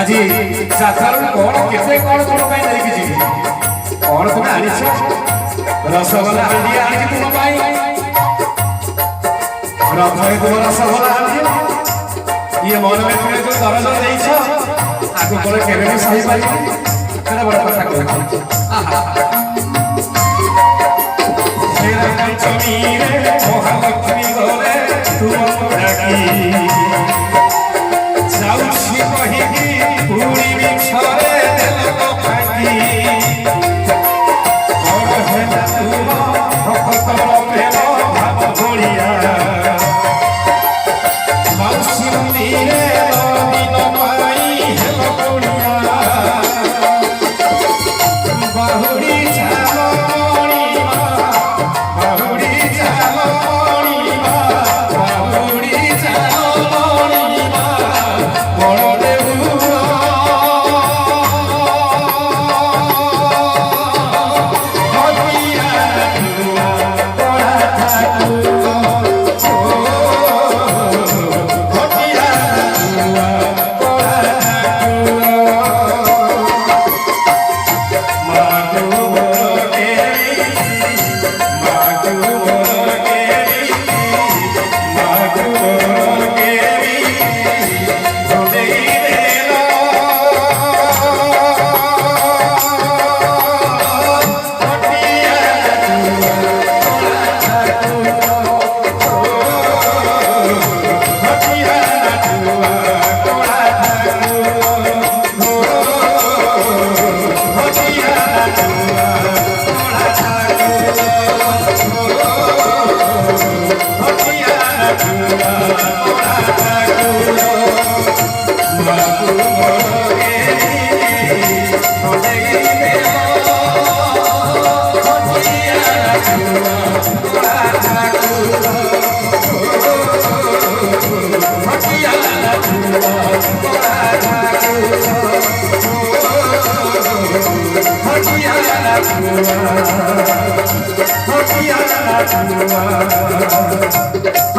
आज जात्रार कौन केते कौन कौन पाई धरिकी जी कौन तुम आनिछ रसगोल्ला हांडी आनिछ तुम पाई रथरे तुम रसगोल्ला हांडी ये मन में तुम जो दरद देइछ आगु कोले केबे भी सही पाई केना बड़ कथा कहू शेरा पंचमी रे महालक्ष्मी गले तुम डाकी जाउछि कहिकी पूरी बिछरे देलो फाकी और हेला तुम भक्त प्रेम भाव भोलिया मौसी नीरे दिन पाई हेलो भोलिया बाहुड़ी चालो मणिमा बाहुड़ी चालो मणिमा बाहुड़ी चालो मणिमा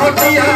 Hotia